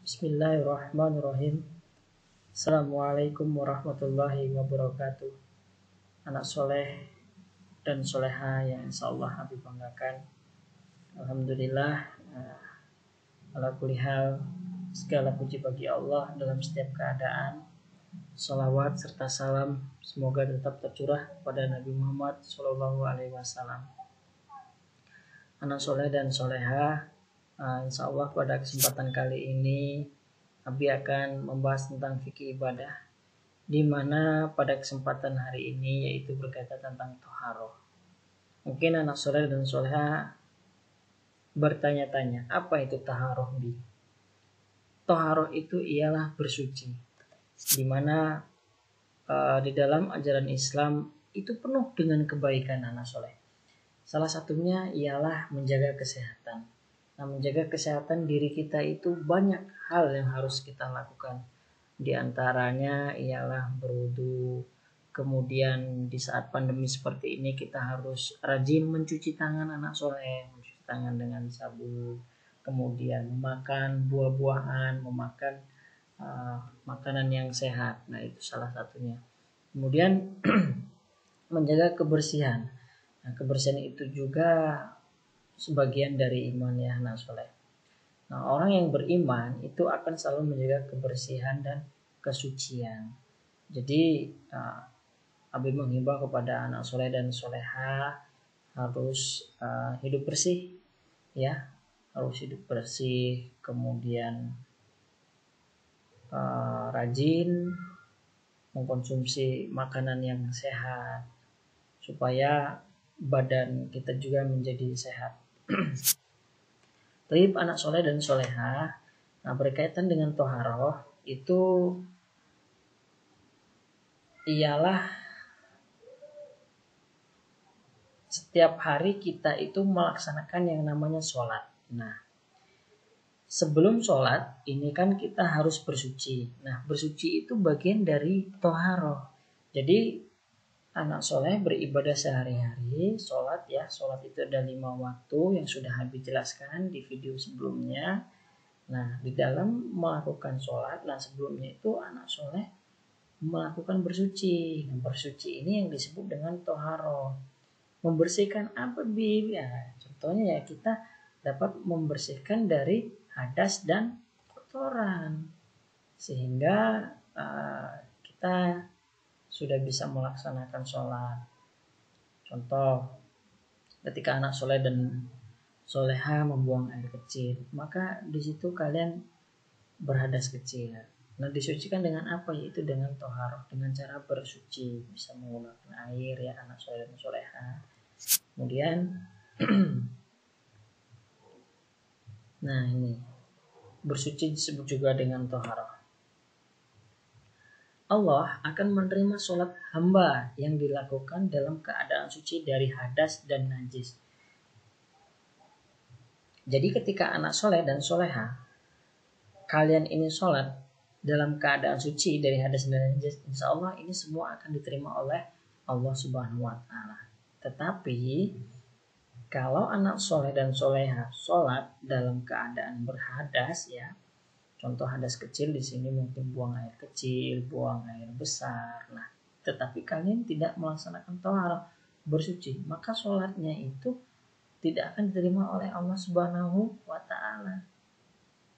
Bismillahirrahmanirrahim. Assalamualaikum warahmatullahi wabarakatuh. Anak soleh dan soleha yang insya Allah Abi banggakan. Alhamdulillah, ala kulli hal, segala puji bagi Allah dalam setiap keadaan. Salawat serta salam semoga tetap tercurah pada Nabi Muhammad SAW. Anak soleh dan soleha, insya Allah pada kesempatan kali ini Abi akan membahas tentang fikih ibadah, di mana pada kesempatan hari ini yaitu berkaitan tentang toharoh. Mungkin anak soleh dan soleha bertanya-tanya, apa itu taharoh bi? Toharoh itu ialah bersuci, di mana di dalam ajaran Islam itu penuh dengan kebaikan anak soleh. Salah satunya ialah menjaga kesehatan. Nah, menjaga kesehatan diri kita itu banyak hal yang harus kita lakukan. Di antaranya ialah berwudu. Kemudian di saat pandemi seperti ini kita harus rajin mencuci tangan anak soleh, mencuci tangan dengan sabun. Kemudian memakan buah-buahan, memakan makanan yang sehat. Nah, itu salah satunya. Kemudian menjaga kebersihan. Nah, kebersihan itu juga sebagian dari iman ya anak soleh. Nah, orang yang beriman itu akan selalu menjaga kebersihan dan kesucian. Jadi Abi menghimbau kepada anak soleh dan soleha harus hidup bersih, ya, harus hidup bersih, kemudian rajin mengkonsumsi makanan yang sehat supaya badan kita juga menjadi sehat. Taib anak soleh dan soleha, nah berkaitan dengan toharoh itu ialah setiap hari kita itu melaksanakan yang namanya sholat. Nah, sebelum sholat ini kan kita harus bersuci. Nah, bersuci itu bagian dari toharoh. Jadi anak soleh beribadah sehari-hari, sholat ya, sholat itu ada 5 waktu yang sudah Habib jelaskan di video sebelumnya. Nah, di dalam melakukan sholat, nah sebelumnya itu anak soleh melakukan bersuci. Nah, bersuci ini yang disebut dengan toharoh. Membersihkan apa Bib? Ya, contohnya ya kita dapat membersihkan dari hadas dan kotoran. Sehingga kita sudah bisa melaksanakan sholat. Contoh, ketika anak soleh dan soleha membuang air kecil, maka di situ kalian berhadas kecil. Nah, disucikan dengan apa? Yaitu dengan toharoh, dengan cara bersuci, bisa menggunakan air ya anak soleh dan soleha. Kemudian, nah ini bersuci disebut juga dengan toharoh. Allah akan menerima sholat hamba yang dilakukan dalam keadaan suci dari hadas dan najis. Jadi ketika anak soleh dan soleha kalian ini sholat dalam keadaan suci dari hadas dan najis, insya Allah ini semua akan diterima oleh Allah Subhanahu wa Ta'ala. Tetapi kalau anak soleh dan soleha sholat dalam keadaan berhadas ya, contoh hadas kecil di sini mungkin buang air kecil, buang air besar. Nah, tetapi kalian tidak melaksanakan toharoh bersuci, maka sholatnya itu tidak akan diterima oleh Allah Subhanahu wa Ta'ala.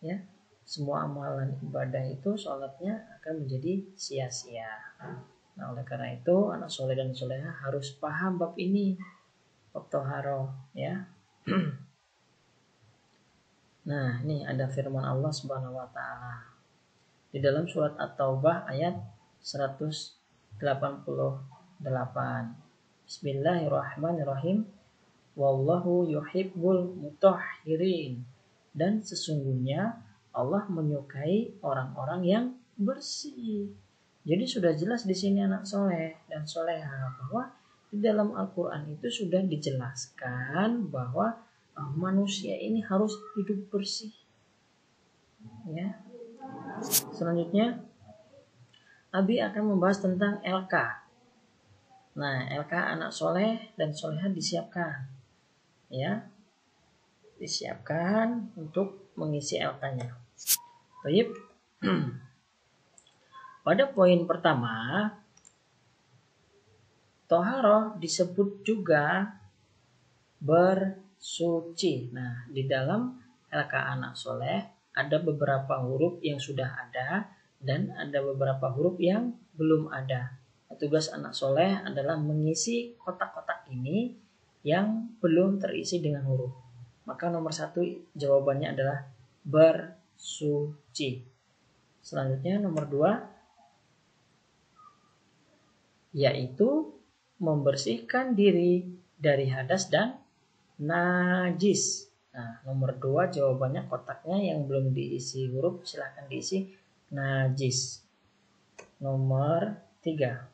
Ya, semua amalan ibadah itu sholatnya akan menjadi sia-sia. Nah, oleh karena itu anak soleh dan soleha harus paham bab ini, bab toharoh ya. Nah, ini ada firman Allah Subhanahu wa Ta'ala di dalam surat At-Taubah ayat 188. Bismillahirrahmanirrahim. Wallahu yuhibbul mutahhirin. Dan sesungguhnya Allah menyukai orang-orang yang bersih. Jadi sudah jelas di sini anak soleh dan soleha bahwa di dalam Al-Quran itu sudah dijelaskan bahwa manusia ini harus hidup bersih. Ya. Selanjutnya Abi akan membahas tentang LK. Nah, LK anak soleh dan soleha disiapkan. Ya. Disiapkan untuk mengisi LK-nya. Baik. Pada poin pertama, toharoh disebut juga bersuci. Nah, di dalam LK anak soleh ada beberapa huruf yang sudah ada dan ada beberapa huruf yang belum ada. Tugas anak soleh adalah mengisi kotak-kotak ini yang belum terisi dengan huruf. Maka nomor 1 jawabannya adalah bersuci. Selanjutnya nomor 2 yaitu membersihkan diri dari hadas dan najis. Nah, nomor 2 jawabannya kotaknya yang belum diisi huruf silahkan diisi najis. Nomor 3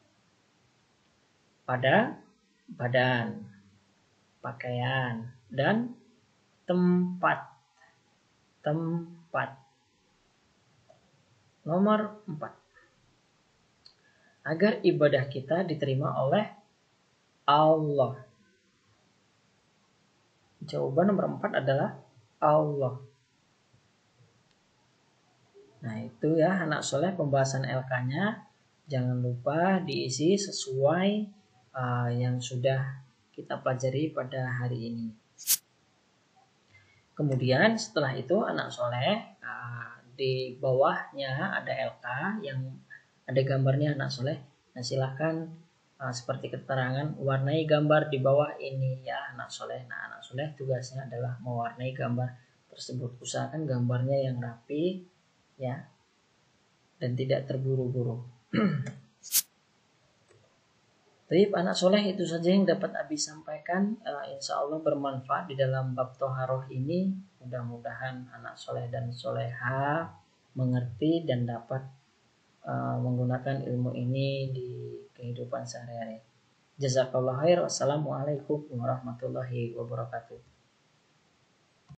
pada badan, pakaian, dan tempat. Nomor 4 agar ibadah kita diterima oleh Allah. Jawaban nomor 4 adalah Allah. Nah, itu ya anak soleh pembahasan LK-nya. Jangan lupa diisi sesuai yang sudah kita pelajari pada hari ini. Kemudian setelah itu anak soleh di bawahnya ada LK yang ada gambarnya anak soleh. Nah, silahkan seperti keterangan warnai gambar di bawah ini ya anak soleh. Nah, anak soleh tugasnya adalah mewarnai gambar tersebut. Usahakan gambarnya yang rapi ya dan tidak terburu-buru. Baik anak soleh, itu saja yang dapat Abi sampaikan. Insya Allah bermanfaat di dalam bab toharoh ini. Mudah-mudahan anak soleh dan soleha mengerti dan dapat menggunakan ilmu ini di kehidupan sehari-hari. Jazakallah khair. Wassalamualaikum warahmatullahi wabarakatuh.